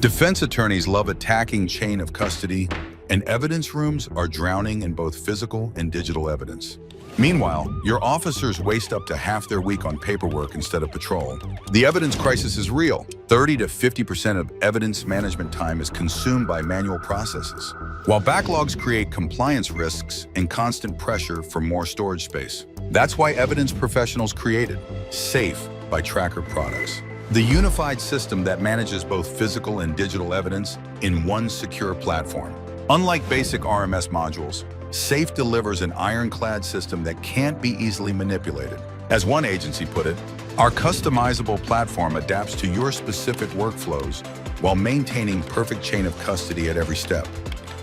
Defense attorneys love attacking chain of custody, and evidence rooms are drowning in both physical and digital evidence. Meanwhile, your officers waste up to half their week on paperwork instead of patrol. The evidence crisis is real. 30 to 50% of evidence management time is consumed by manual processes, while backlogs create compliance risks and constant pressure for more storage space. That's why evidence professionals created SAFE by Tracker Products, the unified system that manages both physical and digital evidence in one secure platform. Unlike basic RMS modules, SAFE delivers an ironclad system that can't be easily manipulated. As one agency put it, our customizable platform adapts to your specific workflows while maintaining perfect chain of custody at every step.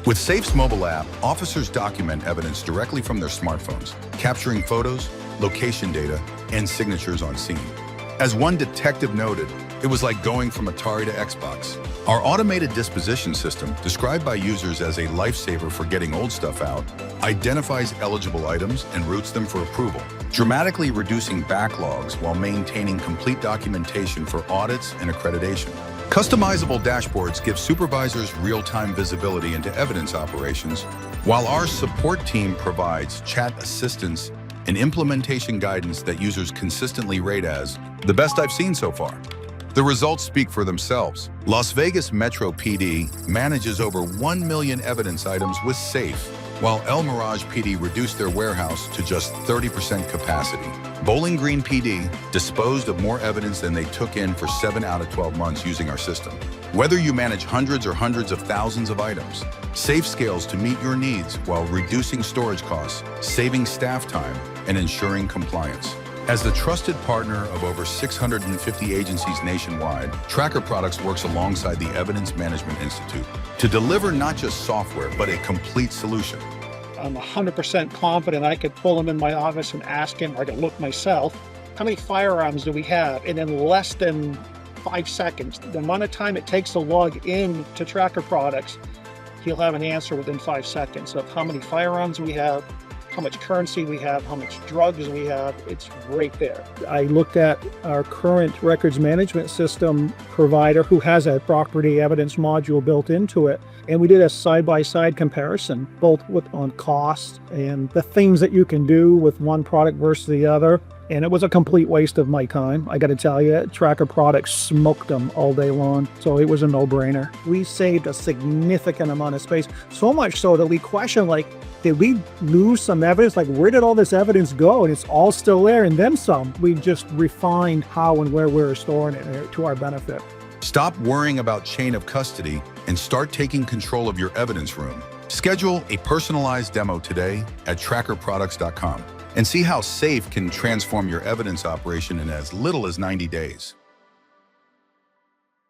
With SAFE's mobile app, officers document evidence directly from their smartphones, capturing photos, location data, and signatures on scene. As one detective noted, it was like going from Atari to Xbox. Our automated disposition system, described by users as a lifesaver for getting old stuff out, identifies eligible items and routes them for approval, dramatically reducing backlogs while maintaining complete documentation for audits and accreditation. Customizable dashboards give supervisors real-time visibility into evidence operations, while our support team provides chat assistance and implementation guidance that users consistently rate as the best I've seen so far. The results speak for themselves. Las Vegas Metro PD manages over 1 million evidence items with SAFE, while Mirage PD reduced their warehouse to just 30% capacity. Bowling Green PD disposed of more evidence than they took in for 7 out of 12 months using our system. Whether you manage hundreds or hundreds of thousands of items, SAFE scales to meet your needs while reducing storage costs, saving staff time, and ensuring compliance. As the trusted partner of over 650 agencies nationwide, Tracker Products works alongside the Evidence Management Institute to deliver not just software, but a complete solution. I'm 100% confident I could pull him in my office and ask him, or I could look myself, how many firearms do we have? And in less than 5 seconds, the amount of time it takes to log in to Tracker Products, he'll have an answer within 5 seconds of how many firearms we have, how much currency we have, how much drugs we have. It's right there. I looked at our current records management system provider who has a property evidence module built into it, and we did a side-by-side comparison, both on cost and the things that you can do with one product versus the other. And it was a complete waste of my time. I got to tell you, Tracker Products smoked them all day long. So it was a no-brainer. We saved a significant amount of space, so much so that we questioned, like, did we lose some evidence? Like, where did all this evidence go? And it's all still there and then some. We just refined how and where we were storing it to our benefit. Stop worrying about chain of custody and start taking control of your evidence room. Schedule a personalized demo today at trackerproducts.com and see how SAFE can transform your evidence operation in as little as 90 days.